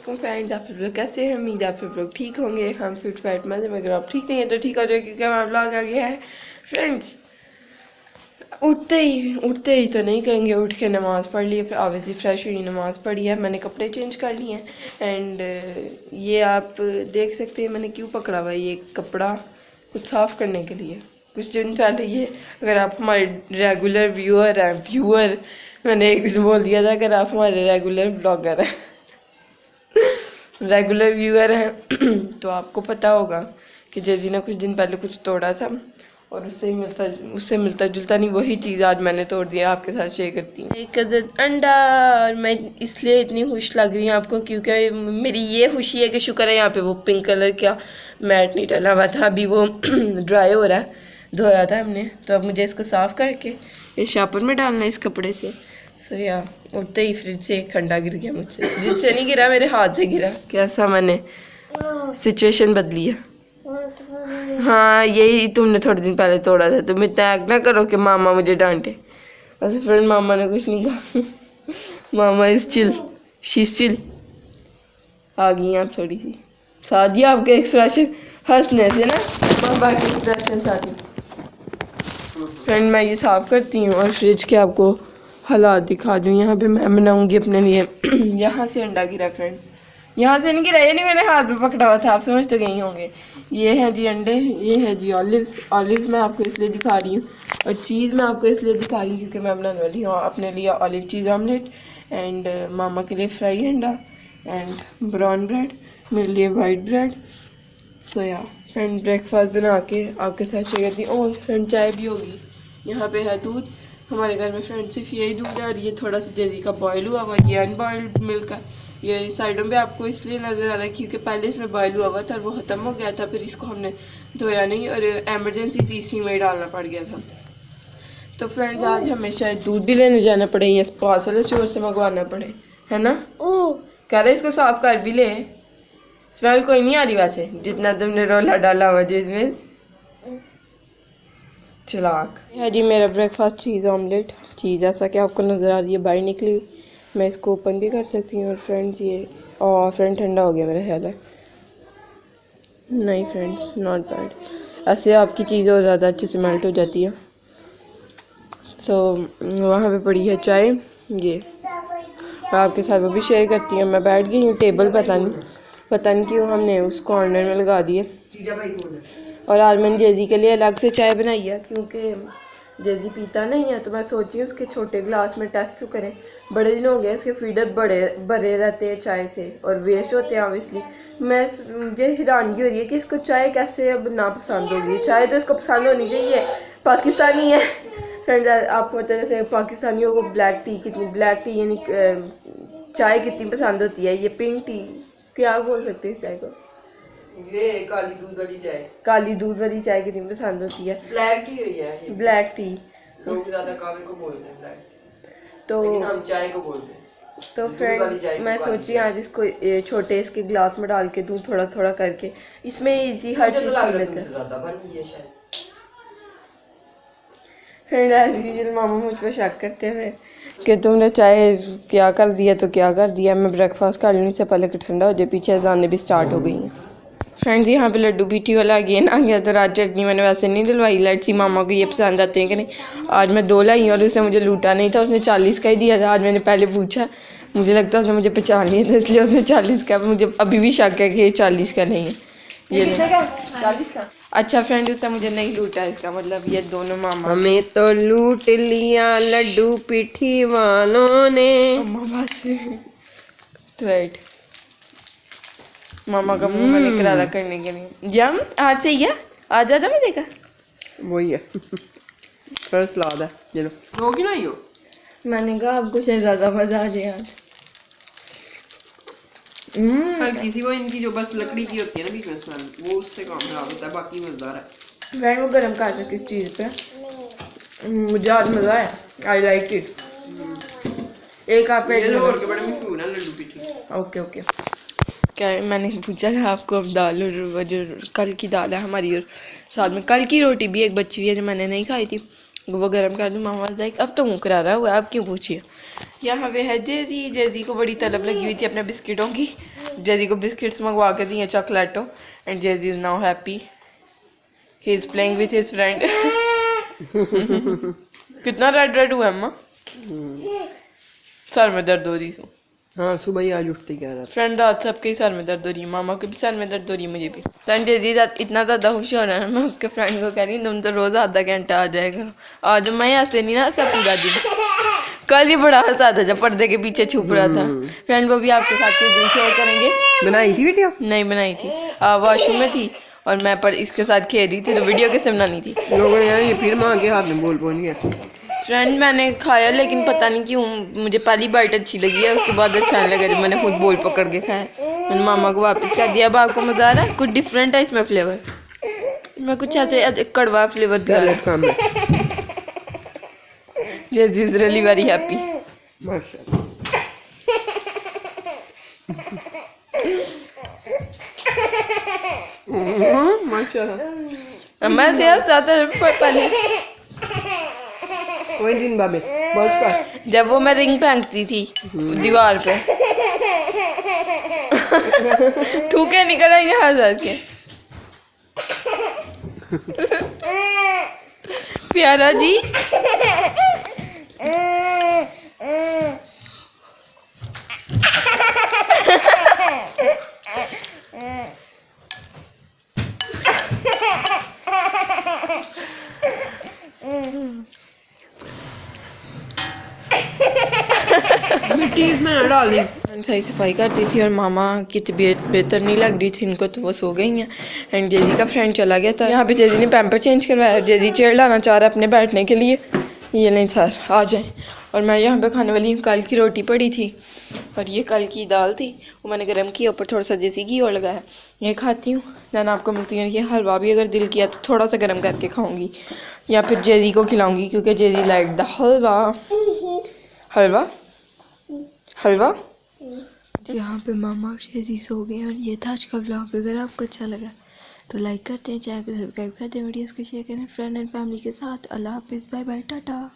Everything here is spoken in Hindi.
वालेकुम फ्रेंड्स, आप सब लोग कैसे हैं? उम्मीद आप सब लोग ठीक होंगे। हम फिट फाइट मजे में, अगर आप ठीक नहीं है तो ठीक हो जाए, क्योंकि हमारा ब्लॉग आ गया है फ्रेंड्स। उठते ही तो नहीं कहेंगे, उठ के नमाज़ पढ़ ली, फिर ऑब्वियसली फ्रेश हुई, नमाज़ पढ़ी है, मैंने कपड़े चेंज कर लिए हैं। एंड ये आप देख सकते हैं मैंने क्यों पकड़ा हुआ है ये कपड़ा, कुछ साफ़ करने के लिए। कुछ दिन पहले ये, अगर आप हमारे रेगुलर व्यूअर मैंने एक दिन बोल दिया था, अगर आप हमारे रेगुलर ब्लॉगर हैं रेगुलर व्यूअर हैं तो आपको पता होगा कि जैजी ने कुछ दिन पहले कुछ तोड़ा था, और उससे मिलता जुलता नहीं वही चीज़ आज मैंने तोड़ दिया, आपके साथ शेयर करती हूँ। एक अंडा, और मैं इसलिए इतनी खुश लग रही हूँ आपको, क्योंकि मेरी ये खुशी है कि शुक्र है यहाँ पे वो पिंक कलर का मैट नहीं डला हुआ था, अभी वो ड्राई हो रहा है, धोया था हमने, तो अब मुझे इसको साफ़ करके इस शापर में डालना है इस कपड़े से। सो या उठते ही फ्रिज से एक ठंडा गिर गया मुझसे, फ्रिज से नहीं गिरा, मेरे हाथ से गिरा। कैसा मैंने सिचुएशन बदली है। हाँ, यही तुमने थोड़े दिन पहले तोड़ा था, तुम इतना एक्ट ना करो कि मामा मुझे डांटे। वैसे फ्रेंड मामा ने कुछ नहीं कहा मामा is chill, she is chill. आ गई आप थोड़ी सी सादिया, आपके एक्सप्रेशन हंसने से ना मामा के एक्सप्रेशन साथी। फ्रेंड मैं ये साफ करती हूँ और फ्रिज के आपको हालात दिखा दूँ। यहाँ पे मैं बनाऊंगी अपने लिए यहाँ से अंडा गिरा फ्रेंड, यहाँ से नहीं गिरा, ये नहीं मैंने हाथ में पकड़ा हुआ था, आप समझ तो गई होंगे। ये है जी अंडे, ये है जी ऑलिव्स मैं आपको इसलिए दिखा रही हूँ, और चीज़ मैं आपको इसलिए दिखा रही हूँ क्योंकि मैं बनाने वाली हूँ अपने लिए ऑलिव चीज़ ऑमलेट, एंड मामा के लिए फ्राई अंडा, एंड ब्राउन ब्रेड, मेरे लिए वाइट ब्रेड। सो या फ्रेंड ब्रेकफास्ट बना के आपके साथ शेयर करती हूँ। और फ्रेंड चाय भी होगी, यहाँ पे है दूध, हमारे घर में फ्रेंड सिर्फ यही दूध है, और ये थोड़ा सा जैसी का बॉयल हुआ हुआ, ये अनबॉयल्ड मिल्क है। ये साइडों में आपको इसलिए नज़र आ रहा है क्योंकि पहले इसमें बॉयल हुआ हुआ था और वो ख़त्म हो गया था, फिर इसको हमने धोया नहीं और एमरजेंसी थी, इसी में डालना पड़ गया था। तो फ्रेंड्स आज हमें शायद दूध भी लेने जाना पड़े या पास वाले स्टोर से मंगवाना पड़े, है ना? कह रहे इसको साफ कर भी ले, स्मेल कोई नहीं आ रही वैसे, जितना तुमने रोला डाला हुआ जिसमें। चलाक है जी मेरा ब्रेकफास्ट, चीज़ ऑमलेट। चीज़ ऐसा कि आपको नज़र आ रही है बाहर निकली हुई, मैं इसको ओपन भी कर सकती हूँ। और फ्रेंड्स ये, और फ्रेंड ठंडा हो गया मेरा ख्याल है, नहीं फ्रेंड्स नॉट बैड, ऐसे आपकी चीज़ें और ज़्यादा अच्छे से मेल्ट हो जाती है। सो वहाँ पे पड़ी है चाय, ये और आपके साथ वो भी शेयर करती हूँ। मैं बैठ गई हूँ टेबल, पता नहीं क्यों हमने उस कॉर्नर में लगा दिए, और आज मैंने जेजी के लिए अलग से चाय बनाई है क्योंकि जेजी पीता नहीं है, तो मैं सोच रही हूँ उसके छोटे गिलास में टेस्ट तो करें। बड़े दिन हो गए इसके फीडर भरे रहते हैं चाय से और वेस्ट होते हैं ऑब्वियसली। मुझे हैरानगी हो रही है कि इसको चाय कैसे अब ना पसंद होगी। चाय तो इसको पसंद होनी चाहिए, पाकिस्तानी है फ्रेंड। आपको पता है पाकिस्तानियों को ब्लैक टी यानी चाय कितनी पसंद होती है। ये पिंक टी क्या बोल सकते हैं चाय को, ये काली दूध वाली चाय कितनी पसंद होती है। ब्लैक टी हुई है, ब्लैक टी लोग ज्यादा कावे को बोलते हैं ब्लैक, तो लेकिन हम चाय को बोलते हैं। तो फ्रेंड मैं सोची आज इसको छोटे इसके गिलास में डाल के दूं थोड़ा थोड़ा करके, इसमें इजी हर चीज पी लेते हैं। फ्रेंड एज यूजुअल मामा मुझ पर शक करते हुए कि तुमने चाय क्या कर दिया तो क्या कर दिया। मैं ब्रेकफास्ट कर लूँ इससे पहले कि ठंडा हो जाए, पीछे अजानें भी स्टार्ट हो गई हैं। फ्रेंड्स यहाँ पे लड्डू पीठी वाला अगेन आ गया, तो रात चटनी मैंने वैसे नहीं डलवाई, लेट्स सी मामा को ये पसंद आते हैं कि नहीं। आज मैं 2 लाई और उसने मुझे लूटा नहीं था, उसने 40 का ही दिया था। आज मैंने पहले पूछा, मुझे लगता है उसने मुझे 50 लिया था, इसलिए उसने 40 का, मुझे अभी भी शक है कि ये 40 का नहीं है, ये 40 का। अच्छा फ्रेंड उसने मुझे नहीं लूटा, इसका मतलब ये दोनों मामा, हमें तो लूट लिया लड्डू पीठी वालों ने। मामा से राइट, मामा का मुंह मैंने करारा करने के लिए। जम आज से ही आज ज़्यादा मजे का वही है थोड़ा सलाद है, चलो रोगी ना हो। मैंने कहा आपको शायद ज़्यादा मजा आ जाए आज। हल्की सी वो इनकी जो बस लकड़ी की होती है ना बीच में स्मेल, वो उससे काम खराब होता है, बाकी मजेदार है। फ्रेंड वो गर्म कर सकती इस चीज़ पे, मुझे आज मज़ा आया, आई लाइक इट। एक आप लाहौर के बड़े मशहूर है लड्डू पीठी। ओके क्या मैंने पूछा था आपको, अब दाल और जो कल की दाल है हमारी, और साथ में कल की रोटी भी एक बची हुई है जो मैंने नहीं खाई थी, वो गर्म कर दूँ। मामा लाइक अब तो मुँह करा रहा हुआ, आप क्यों पूछिए। यहाँ पे है जेजी। जेजी को बड़ी तलब लगी हुई थी अपने बिस्किटों की। जेजी को बिस्किट्स मंगवा के दिए, चॉकलेटो, and JG is now happy. He is playing with his friend. कितना रेड रेड हुआ अम्मा, सर में दर्द हो रही है। हाँ सुबह ही आज उठते कह रहा था। फ्रेंड आज सबके ही सर में दर्द हो रही है, मामा के भी सर में दर्द हो रही है, मुझे भी। फ्रेंड जेजी इतना ज़्यादा खुश हो रहा है, मैं उसके फ्रेंड को कह रही हूँ तुम तो रोज़ आधा घंटा आ जाएगा। आज मैं ऐसे नहीं ना सब पूरा दिन। कल ही बड़ा हंसा था जब पर्दे के पीछे छुप रहा था। फ्रेंड वो भी आपके साथ कुछ दिन शेयर करेंगे। बनाई थी वीडियो? नहीं बनाई थी, वॉशरूम में थी और मैं पर इसके साथ खेल रही थी, तो वीडियो कैसे बनानी थी। लोगों ने ये फिर माँ के हाथ में बोल पहुंच गया। फ्रेंड मैंने खाया लेकिन पता नहीं क्यों मुझे पहली बाइट अच्छी लगी है, उसके बाद अच्छा नहीं लगा जब मैंने खुद बोल पकड़ के खाया। मैंने मामा को वापस कर दिया। अब आपको मजा आ रहा है? कुछ डिफरेंट है इसमें फ्लेवर, मैं कुछ ऐसे कड़वा फ्लेवर दिया। Jesse is really very happy. माशाल्लाह। माशाल्लाह। मैं से हंसता था पहले कोई दिन बाबे बस कर, जब वो मैं रिंग फेंकती थी दीवार पे। थूके निकल आएंगे हंस के। प्यारा जी। मिट्टी इसमें डाल दी। सही सफाई करती थी और मामा की तबीयत बेहतर नहीं लग रही थी इनको, तो वो सो गई हैं। एंड जेजी का फ्रेंड चला गया था। यहाँ पे जेजी ने पैम्पर चेंज करवाया। जेजी चेयर लाना चाह रहा है अपने बैठने के लिए। ये नहीं सर आ जाए। और मैं यहाँ पे खाने वाली हूँ, कल की रोटी पड़ी थी और ये कल की दाल थी, वो मैंने गर्म की, ऊपर थोड़ा सा देसी घी और लगाया, ये खाती हूँ। दैन आपको मिलती है। ये हलवा भी अगर दिल किया तो थोड़ा सा गर्म करके खाऊंगी या फिर जेजी को खिलाऊंगी क्योंकि जेजी लाइक द हलवा। हलवा हलवा। यहाँ पे मामा और जेजी सो गए और ये था आज का ब्लॉग। अगर आपको अच्छा लगा तो लाइक करते हैं, चैनल को सब्सक्राइब करते हैं, वीडियोस को शेयर करें फ्रेंड एंड फैमिली के साथ। अल्लाह हाफिज़, बाय बाय, टाटा।